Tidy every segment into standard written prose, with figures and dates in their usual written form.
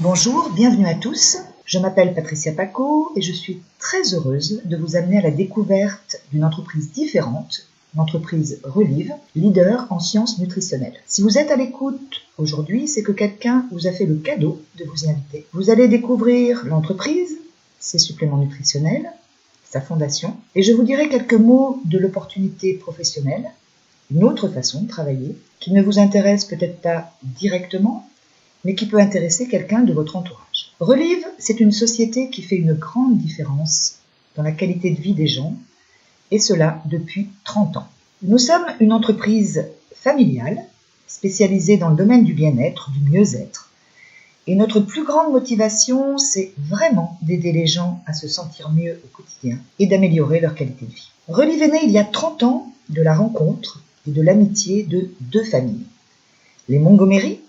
Bonjour, bienvenue à tous. Je m'appelle Patricia Paco et je suis très heureuse de vous amener à la découverte d'une entreprise différente, l'entreprise Relive, leader en sciences nutritionnelles. Si vous êtes à l'écoute aujourd'hui, c'est que quelqu'un vous a fait le cadeau de vous y inviter. Vous allez découvrir l'entreprise, ses suppléments nutritionnels, sa fondation, et je vous dirai quelques mots de l'opportunité professionnelle, une autre façon de travailler, qui ne vous intéresse peut-être pas directement, mais qui peut intéresser quelqu'un de votre entourage. Relive, c'est une société qui fait une grande différence dans la qualité de vie des gens, et cela depuis 30 ans. Nous sommes une entreprise familiale, spécialisée dans le domaine du bien-être, du mieux-être, et notre plus grande motivation, c'est vraiment d'aider les gens à se sentir mieux au quotidien et d'améliorer leur qualité de vie. Relive est né il y a 30 ans de la rencontre et de l'amitié de deux familles. Les Montgomery,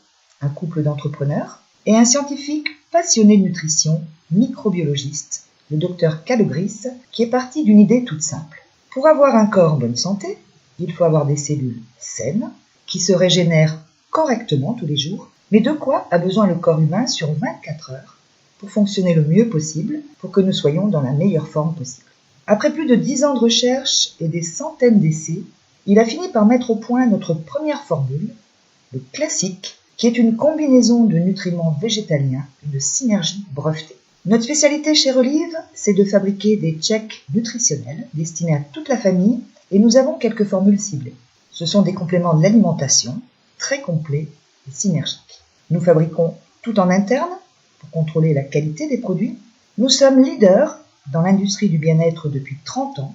un couple d'entrepreneurs, et un scientifique passionné de nutrition, microbiologiste, le docteur Kalogris, qui est parti d'une idée toute simple. Pour avoir un corps en bonne santé, il faut avoir des cellules saines, qui se régénèrent correctement tous les jours, mais de quoi a besoin le corps humain sur 24 heures pour fonctionner le mieux possible, pour que nous soyons dans la meilleure forme possible. Après plus de 10 ans de recherche et des centaines d'essais, il a fini par mettre au point notre première formule, le classique, qui est une combinaison de nutriments végétaliens et de synergie brevetée. Notre spécialité chez Relive, c'est de fabriquer des shakes nutritionnels destinés à toute la famille et nous avons quelques formules ciblées. Ce sont des compléments de l'alimentation très complets et synergiques. Nous fabriquons tout en interne pour contrôler la qualité des produits. Nous sommes leaders dans l'industrie du bien-être depuis 30 ans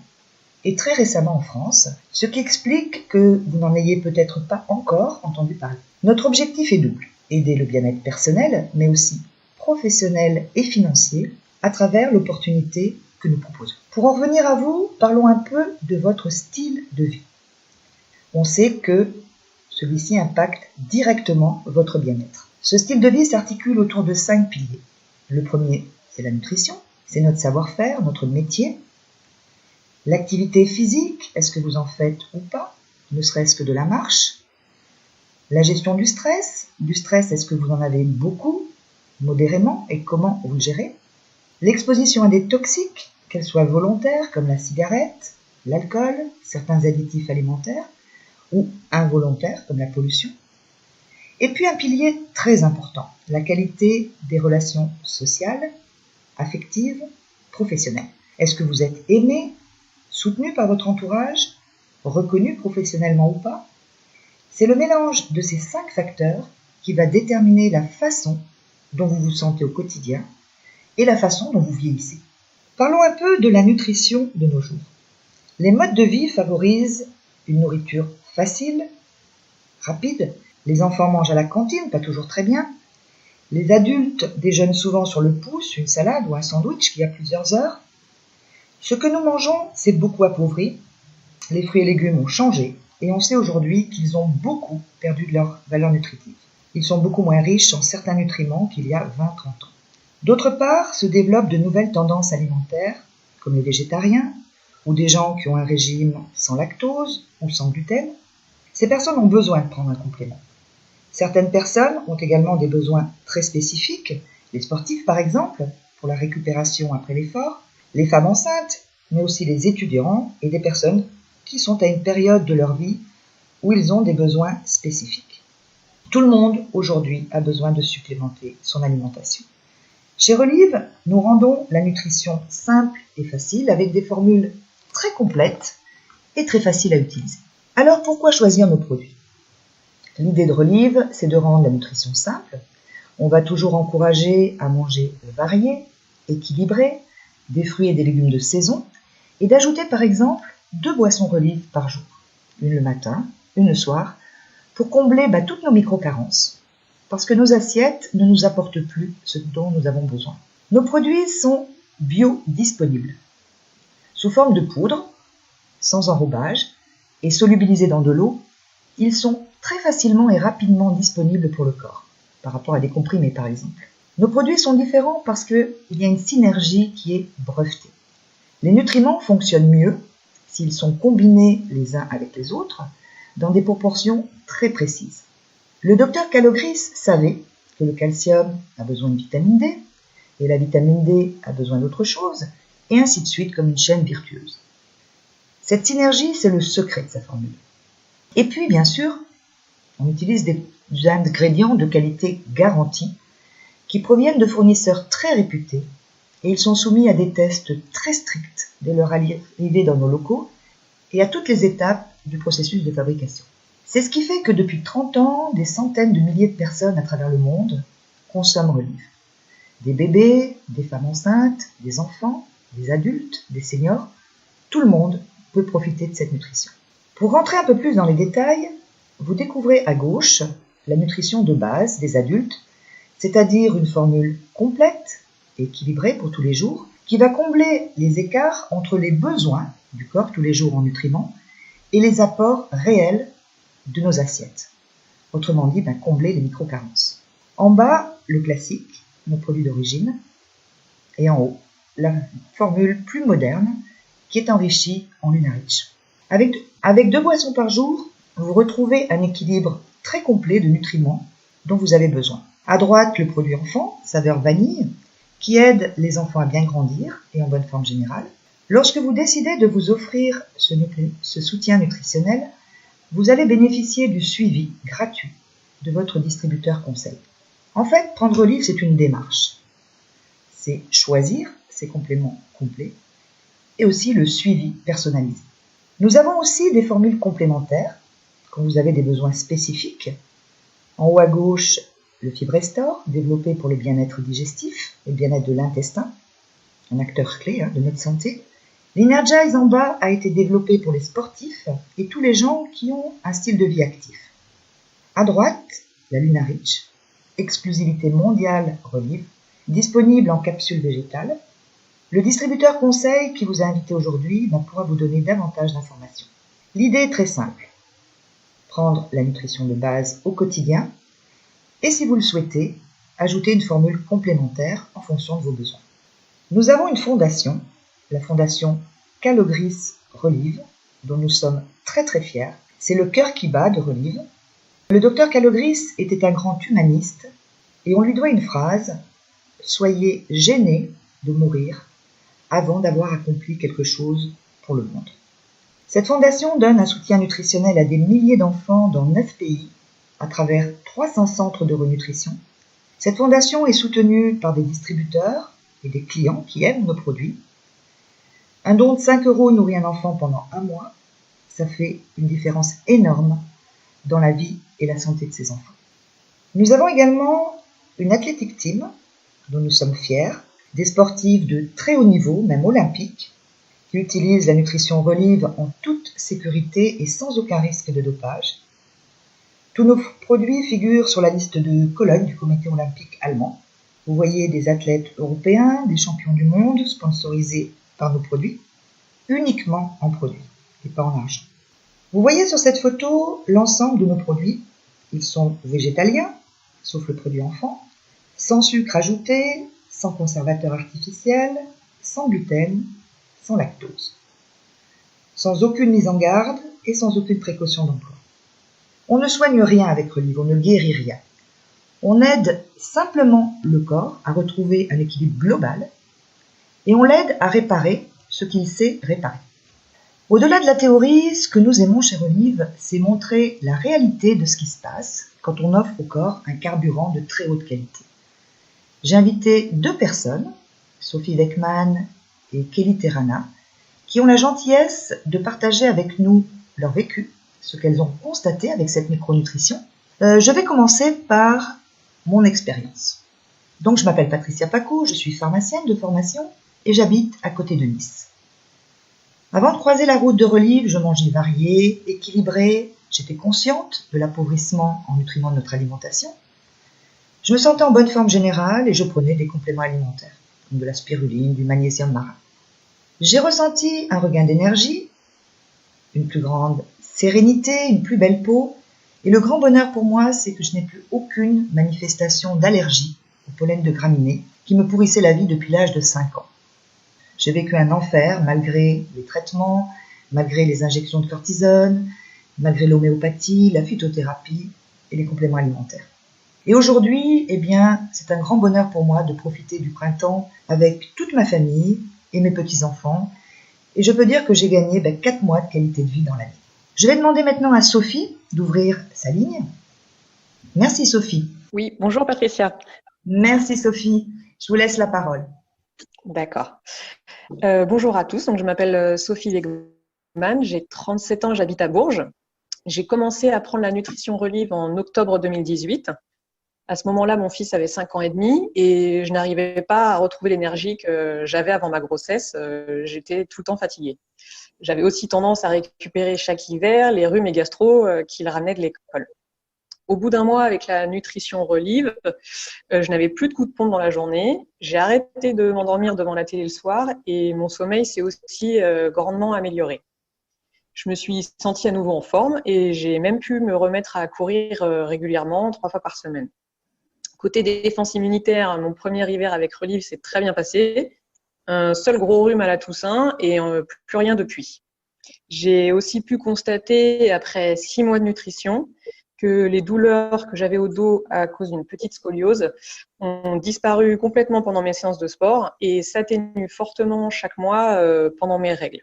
et très récemment en France, ce qui explique que vous n'en ayez peut-être pas encore entendu parler. Notre objectif est double, aider le bien-être personnel, mais aussi professionnel et financier, à travers l'opportunité que nous proposons. Pour en revenir à vous, parlons un peu de votre style de vie. On sait que celui-ci impacte directement votre bien-être. Ce style de vie s'articule autour de 5 piliers. Le premier, c'est la nutrition, c'est notre savoir-faire, notre métier. L'activité physique, est-ce que vous en faites ou pas, ne serait-ce que de la marche. La gestion du stress, est-ce que vous en avez beaucoup, modérément, et comment vous le gérez. L'exposition à des toxiques, qu'elles soient volontaires, comme la cigarette, l'alcool, certains additifs alimentaires, ou involontaires, comme la pollution. Et puis un pilier très important, la qualité des relations sociales, affectives, professionnelles. Est-ce que vous êtes aimé, soutenu par votre entourage, reconnu professionnellement ou pas? C'est le mélange de ces 5 facteurs qui va déterminer la façon dont vous vous sentez au quotidien et la façon dont vous vieillissez. Parlons un peu de la nutrition de nos jours. Les modes de vie favorisent une nourriture facile, rapide. Les enfants mangent à la cantine, pas toujours très bien. Les adultes déjeunent souvent sur le pouce, une salade ou un sandwich qui a plusieurs heures. Ce que nous mangeons, c'est beaucoup appauvri. Les fruits et légumes ont changé et on sait aujourd'hui qu'ils ont beaucoup perdu de leur valeur nutritive. Ils sont beaucoup moins riches en certains nutriments qu'il y a 20-30 ans. D'autre part, se développent de nouvelles tendances alimentaires, comme les végétariens, ou des gens qui ont un régime sans lactose ou sans gluten. Ces personnes ont besoin de prendre un complément. Certaines personnes ont également des besoins très spécifiques, les sportifs par exemple, pour la récupération après l'effort, les femmes enceintes, mais aussi les étudiants et des personnes qui sont à une période de leur vie où ils ont des besoins spécifiques. Tout le monde, aujourd'hui, a besoin de supplémenter son alimentation. Chez Relive, nous rendons la nutrition simple et facile avec des formules très complètes et très faciles à utiliser. Alors, pourquoi choisir nos produits? L'idée de Relive, c'est de rendre la nutrition simple. On va toujours encourager à manger varié, équilibré, des fruits et des légumes de saison, et d'ajouter par exemple 2 boissons Relive par jour, une le matin, une le soir, pour combler toutes nos micro-carences, parce que nos assiettes ne nous apportent plus ce dont nous avons besoin. Nos produits sont biodisponibles, sous forme de poudre, sans enrobage, et solubilisés dans de l'eau. Ils sont très facilement et rapidement disponibles pour le corps, par rapport à des comprimés par exemple. Nos produits sont différents parce qu'il y a une synergie qui est brevetée. Les nutriments fonctionnent mieux s'ils sont combinés les uns avec les autres dans des proportions très précises. Le docteur Kalogris savait que le calcium a besoin de vitamine D, et la vitamine D a besoin d'autre chose, et ainsi de suite comme une chaîne virtueuse. Cette synergie, c'est le secret de sa formule. Et puis, bien sûr, on utilise des ingrédients de qualité garantie qui proviennent de fournisseurs très réputés et ils sont soumis à des tests très stricts dès leur arrivée dans nos locaux et à toutes les étapes du processus de fabrication. C'est ce qui fait que depuis 30 ans, des centaines de milliers de personnes à travers le monde consomment Relive. Des bébés, des femmes enceintes, des enfants, des adultes, des seniors, tout le monde peut profiter de cette nutrition. Pour rentrer un peu plus dans les détails, vous découvrez à gauche la nutrition de base des adultes, c'est-à-dire une formule complète et équilibrée pour tous les jours, qui va combler les écarts entre les besoins du corps tous les jours en nutriments et les apports réels de nos assiettes. Autrement dit, combler les micro-carences. En bas, le classique, nos produits d'origine, et en haut, la formule plus moderne qui est enrichie en Lunarich. Avec 2 boissons par jour, vous retrouvez un équilibre très complet de nutriments dont vous avez besoin. À droite, le produit enfant, saveur vanille, qui aide les enfants à bien grandir et en bonne forme générale. Lorsque vous décidez de vous offrir ce soutien nutritionnel, vous allez bénéficier du suivi gratuit de votre distributeur conseil. En fait, prendre Relive, c'est une démarche. C'est choisir ses compléments complets et aussi le suivi personnalisé. Nous avons aussi des formules complémentaires quand vous avez des besoins spécifiques. En haut à gauche, le FibRestore, développé pour le bien-être digestif et le bien-être de l'intestin, un acteur clé de notre santé. L'Energize en bas a été développé pour les sportifs et tous les gens qui ont un style de vie actif. À droite, la Lunarich, exclusivité mondiale Relive, disponible en capsule végétale. Le distributeur conseil qui vous a invité aujourd'hui pourra vous donner davantage d'informations. L'idée est très simple. Prendre la nutrition de base au quotidien et si vous le souhaitez, ajouter une formule complémentaire en fonction de vos besoins. Nous avons une fondation, la fondation Calogris Relive, dont nous sommes très très fiers. C'est le cœur qui bat de Relive. Le docteur Calogris était un grand humaniste et on lui doit une phrase « Soyez gênés de mourir avant d'avoir accompli quelque chose pour le monde ». Cette fondation donne un soutien nutritionnel à des milliers d'enfants dans 9 pays, à travers 300 centres de renutrition. Cette fondation est soutenue par des distributeurs et des clients qui aiment nos produits. Un don de 5 € nourrit un enfant pendant 1 mois. Ça fait une différence énorme dans la vie et la santé de ces enfants. Nous avons également une athletic team dont nous sommes fiers, des sportifs de très haut niveau, même olympiques, qui utilisent la nutrition Relive en toute sécurité et sans aucun risque de dopage. Tous nos produits figurent sur la liste de Cologne du comité olympique allemand. Vous voyez des athlètes européens, des champions du monde sponsorisés par nos produits, uniquement en produits et pas en argent. Vous voyez sur cette photo l'ensemble de nos produits. Ils sont végétaliens, sauf le produit enfant, sans sucre ajouté, sans conservateur artificiel, sans gluten, sans lactose, sans aucune mise en garde et sans aucune précaution d'emploi. On ne soigne rien avec Relive, on ne guérit rien. On aide simplement le corps à retrouver un équilibre global et on l'aide à réparer ce qu'il sait réparer. Au-delà de la théorie, ce que nous aimons chez Relive, c'est montrer la réalité de ce qui se passe quand on offre au corps un carburant de très haute qualité. J'ai invité 2 personnes, Sophie Weckman et Kelly Terrana, qui ont la gentillesse de partager avec nous leur vécu, ce qu'elles ont constaté avec cette micronutrition. Je vais commencer par mon expérience. Donc je m'appelle Patricia Paco, je suis pharmacienne de formation et j'habite à côté de Nice. Avant de croiser la route de Relive, je mangeais varié, équilibré, j'étais consciente de l'appauvrissement en nutriments de notre alimentation. Je me sentais en bonne forme générale et je prenais des compléments alimentaires, comme de la spiruline, du magnésium marin. J'ai ressenti un regain d'énergie, une plus grande sérénité, une plus belle peau. Et le grand bonheur pour moi, c'est que je n'ai plus aucune manifestation d'allergie au pollen de graminées qui me pourrissait la vie depuis l'âge de 5 ans. J'ai vécu un enfer malgré les traitements, malgré les injections de cortisone, malgré l'homéopathie, la phytothérapie et les compléments alimentaires. Et aujourd'hui, eh bien, c'est un grand bonheur pour moi de profiter du printemps avec toute ma famille et mes petits-enfants. Et je peux dire que j'ai gagné 4 mois de qualité de vie dans l'année. Je vais demander maintenant à Sophie d'ouvrir sa ligne. Merci Sophie. Oui, bonjour Patricia. Merci Sophie. Je vous laisse la parole. D'accord. Bonjour à tous. Donc, je m'appelle Sophie Legman, j'ai 37 ans, j'habite à Bourges. J'ai commencé à prendre la nutrition Relive en octobre 2018. À ce moment-là, mon fils avait 5 ans et demi et je n'arrivais pas à retrouver l'énergie que j'avais avant ma grossesse. J'étais tout le temps fatiguée. J'avais aussi tendance à récupérer chaque hiver les rhumes et gastro qu'il ramenait de l'école. Au bout d'un mois avec la nutrition Relive, je n'avais plus de coups de pompe dans la journée. J'ai arrêté de m'endormir devant la télé le soir et mon sommeil s'est aussi grandement amélioré. Je me suis sentie à nouveau en forme et j'ai même pu me remettre à courir régulièrement 3 fois par semaine. Côté défense immunitaire, mon premier hiver avec Relive s'est très bien passé. Un seul gros rhume à la Toussaint et plus rien depuis. J'ai aussi pu constater, après 6 mois de nutrition, que les douleurs que j'avais au dos à cause d'une petite scoliose ont disparu complètement pendant mes séances de sport et s'atténuent fortement chaque mois pendant mes règles.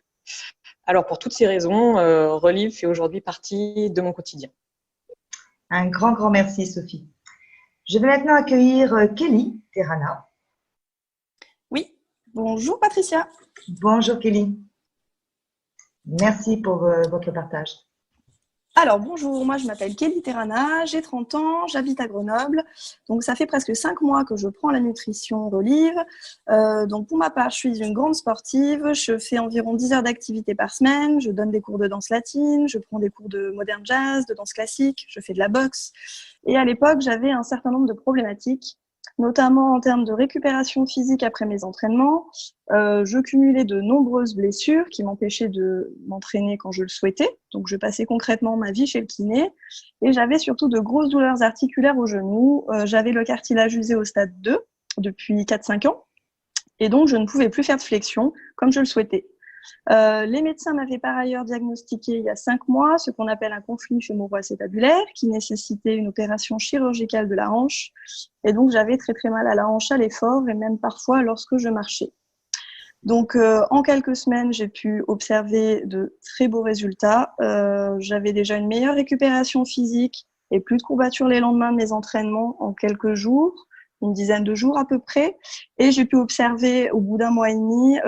Alors, pour toutes ces raisons, Relive fait aujourd'hui partie de mon quotidien. Un grand merci Sophie. Je vais maintenant accueillir Kelly Terrana. Oui, bonjour Patricia. Bonjour Kelly. Merci pour votre partage. Alors bonjour, moi je m'appelle Kelly Terrana, j'ai 30 ans, j'habite à Grenoble. Donc ça fait presque 5 mois que je prends la nutrition Relive. Donc pour ma part, je suis une grande sportive, je fais environ 10 heures d'activité par semaine, je donne des cours de danse latine, je prends des cours de modern jazz, de danse classique, je fais de la boxe. Et à l'époque, j'avais un certain nombre de problématiques, notamment en termes de récupération physique après mes entraînements. Je cumulais de nombreuses blessures qui m'empêchaient de m'entraîner quand je le souhaitais. Donc, je passais concrètement ma vie chez le kiné. Et j'avais surtout de grosses douleurs articulaires au genou. J'avais le cartilage usé au stade 2 depuis 4-5 ans. Et donc, je ne pouvais plus faire de flexion comme je le souhaitais. Les médecins m'avaient par ailleurs diagnostiqué il y a 5 mois ce qu'on appelle un conflit fémoro-acétabulaire qui nécessitait une opération chirurgicale de la hanche. Et donc, j'avais très très mal à la hanche à l'effort et même parfois lorsque je marchais. Donc, en quelques semaines, j'ai pu observer de très beaux résultats. J'avais déjà une meilleure récupération physique et plus de courbatures les lendemains de mes entraînements en quelques jours. Une dizaine de jours à peu près, et j'ai pu observer au bout d'un mois et demi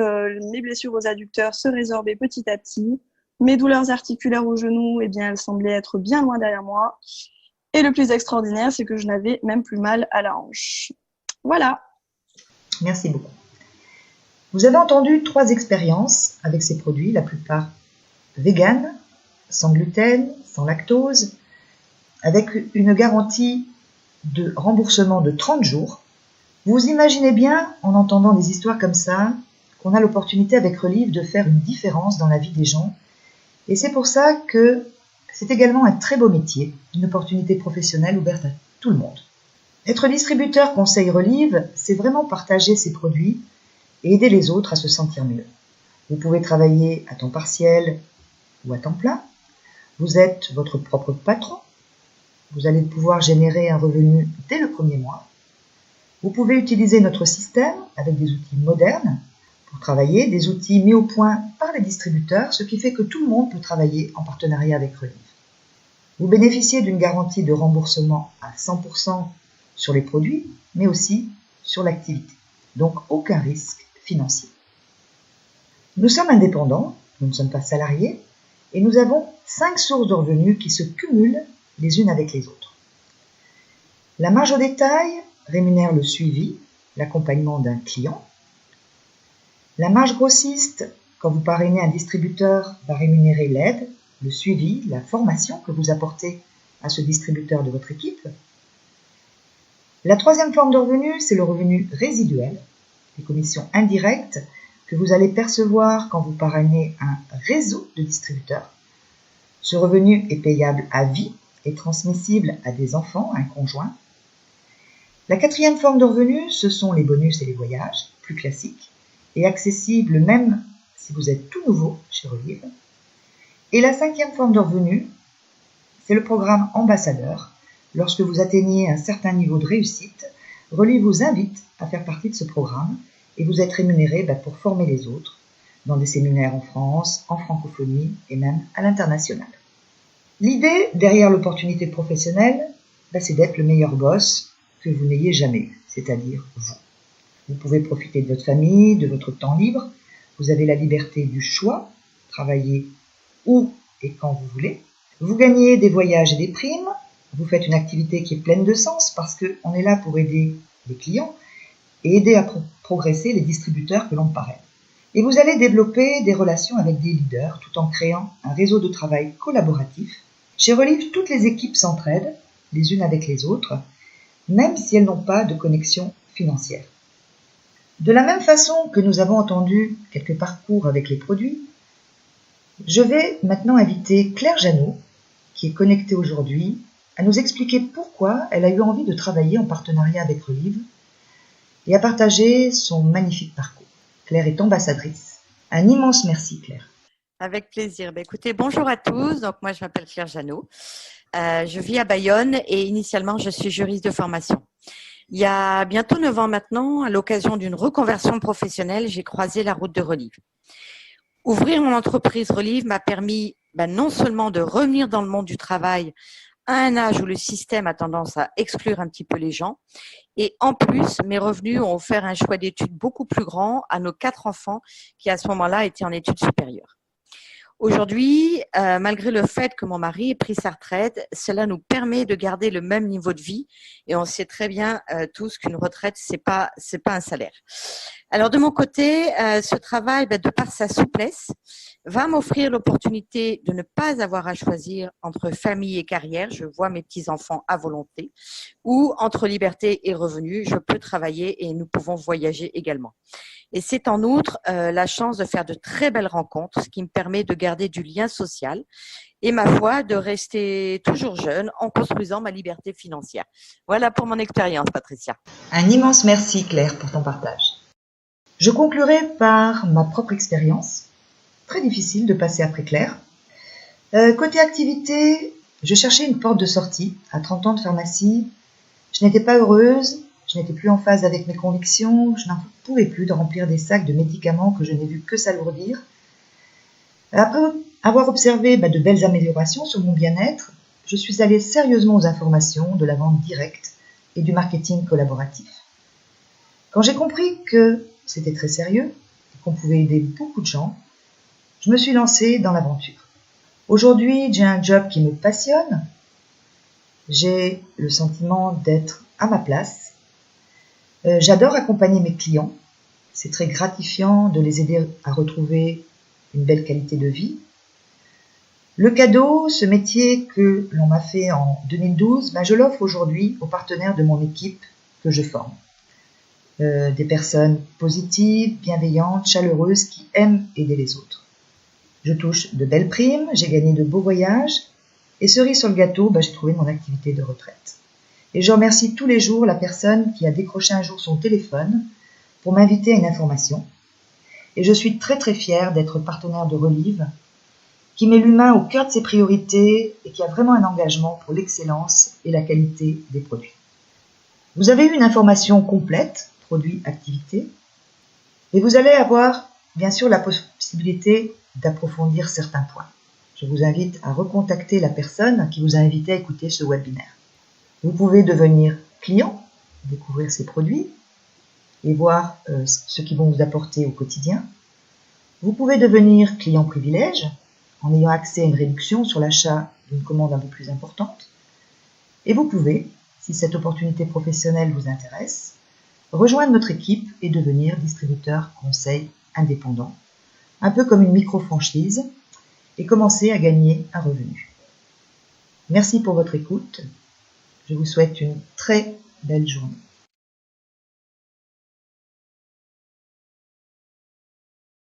mes blessures aux adducteurs se résorber petit à petit. Mes douleurs articulaires au genou, eh bien, elles semblaient être bien loin derrière moi. Et le plus extraordinaire, c'est que je n'avais même plus mal à la hanche. Voilà. Merci beaucoup. Vous avez entendu 3 expériences avec ces produits, la plupart vegan, sans gluten, sans lactose, avec une garantie de remboursement de 30 jours. Vous imaginez bien, en entendant des histoires comme ça, qu'on a l'opportunité avec Relive de faire une différence dans la vie des gens. Et c'est pour ça que c'est également un très beau métier, une opportunité professionnelle ouverte à tout le monde. Être distributeur conseil Relive, c'est vraiment partager ses produits et aider les autres à se sentir mieux. Vous pouvez travailler à temps partiel ou à temps plein. Vous êtes votre propre patron. Vous allez pouvoir générer un revenu dès le premier mois. Vous pouvez utiliser notre système avec des outils modernes pour travailler, des outils mis au point par les distributeurs, ce qui fait que tout le monde peut travailler en partenariat avec Relive. Vous bénéficiez d'une garantie de remboursement à 100% sur les produits, mais aussi sur l'activité. Donc aucun risque financier. Nous sommes indépendants, nous ne sommes pas salariés, et nous avons 5 sources de revenus qui se cumulent les unes avec les autres. La marge au détail rémunère le suivi, l'accompagnement d'un client. La marge grossiste, quand vous parrainez un distributeur, va rémunérer l'aide, le suivi, la formation que vous apportez à ce distributeur de votre équipe. La 3e forme de revenu, c'est le revenu résiduel, les commissions indirectes que vous allez percevoir quand vous parrainez un réseau de distributeurs. Ce revenu est payable à vie et transmissible à des enfants, un conjoint. La 4e forme de revenu, ce sont les bonus et les voyages, plus classiques, et accessibles même si vous êtes tout nouveau chez Relive. Et la 5e forme de revenu, c'est le programme ambassadeur, Lorsque vous atteignez un certain niveau de réussite, Relive vous invite à faire partie de ce programme et vous êtes rémunéré pour former les autres dans des séminaires en France, en francophonie et même à l'international. L'idée derrière l'opportunité professionnelle, c'est d'être le meilleur boss que vous n'ayez jamais eu, c'est-à-dire vous. Vous pouvez profiter de votre famille, de votre temps libre, vous avez la liberté du choix, travailler où et quand vous voulez. Vous gagnez des voyages et des primes, vous faites une activité qui est pleine de sens parce qu'on est là pour aider les clients et aider à progresser les distributeurs que l'on parraine. Et vous allez développer des relations avec des leaders tout en créant un réseau de travail collaboratif. Chez Relive, toutes les équipes s'entraident les unes avec les autres, même si elles n'ont pas de connexion financière. De la même façon que nous avons entendu quelques parcours avec les produits, je vais maintenant inviter Claire Janot, qui est connectée aujourd'hui, à nous expliquer pourquoi elle a eu envie de travailler en partenariat avec Relive et à partager son magnifique parcours. Claire est ambassadrice. Un immense merci, Claire. Avec plaisir. Écoutez, bonjour à tous. Donc, moi, je m'appelle Claire Janot. Je vis à Bayonne et initialement, je suis juriste de formation. Il y a bientôt 9 ans maintenant, à l'occasion d'une reconversion professionnelle, j'ai croisé la route de Relive. Ouvrir mon entreprise Relive m'a permis non seulement de revenir dans le monde du travail à un âge où le système a tendance à exclure un petit peu les gens, et en plus, mes revenus ont offert un choix d'études beaucoup plus grand à nos 4 enfants qui, à ce moment-là, étaient en études supérieures. Aujourd'hui, malgré le fait que mon mari ait pris sa retraite, cela nous permet de garder le même niveau de vie et on sait très bien tous qu'une retraite, c'est pas un salaire. Alors de mon côté, ce travail, de par sa souplesse, va m'offrir l'opportunité de ne pas avoir à choisir entre famille et carrière. Je vois mes petits-enfants à volonté, ou entre liberté et revenus. Je peux travailler et nous pouvons voyager également. Et c'est en outre la chance de faire de très belles rencontres, ce qui me permet de garder du lien social et ma foi de rester toujours jeune en construisant ma liberté financière. Voilà pour mon expérience, Patricia. Un immense merci, Claire, pour ton partage. Je conclurai par ma propre expérience. Très difficile de passer après Claire. Côté activité, je cherchais une porte de sortie. À 30 ans de pharmacie, je n'étais pas heureuse, je n'étais plus en phase avec mes convictions, je n'en pouvais plus de remplir des sacs de médicaments que je n'ai vu que s'alourdir. Après avoir observé de belles améliorations sur mon bien-être, je suis allée sérieusement aux informations de la vente directe et du marketing collaboratif. Quand j'ai compris que c'était très sérieux et qu'on pouvait aider beaucoup de gens, je me suis lancée dans l'aventure. Aujourd'hui, j'ai un job qui me passionne. J'ai le sentiment d'être à ma place. J'adore accompagner mes clients. C'est très gratifiant de les aider à retrouver une belle qualité de vie. Le cadeau, ce métier que l'on m'a fait en 2012, je l'offre aujourd'hui aux partenaires de mon équipe que je forme. Des personnes positives, bienveillantes, chaleureuses qui aiment aider les autres. Je touche de belles primes, j'ai gagné de beaux voyages et cerise sur le gâteau, j'ai trouvé mon activité de retraite. Et je remercie tous les jours la personne qui a décroché un jour son téléphone pour m'inviter à une information. Et je suis très très fière d'être partenaire de Relive, qui met l'humain au cœur de ses priorités et qui a vraiment un engagement pour l'excellence et la qualité des produits. Vous avez eu une information complète, produits, activités, et vous allez avoir bien sûr la possibilité d'approfondir certains points. Je vous invite à recontacter la personne qui vous a invité à écouter ce webinaire. Vous pouvez devenir client, découvrir ces produits et voir ce qu'ils vont vous apporter au quotidien. Vous pouvez devenir client privilège en ayant accès à une réduction sur l'achat d'une commande un peu plus importante. Et vous pouvez, si cette opportunité professionnelle vous intéresse, rejoindre notre équipe et devenir distributeur conseil indépendant, un peu comme une micro-franchise, et commencer à gagner un revenu. Merci pour votre écoute. Je vous souhaite une très belle journée.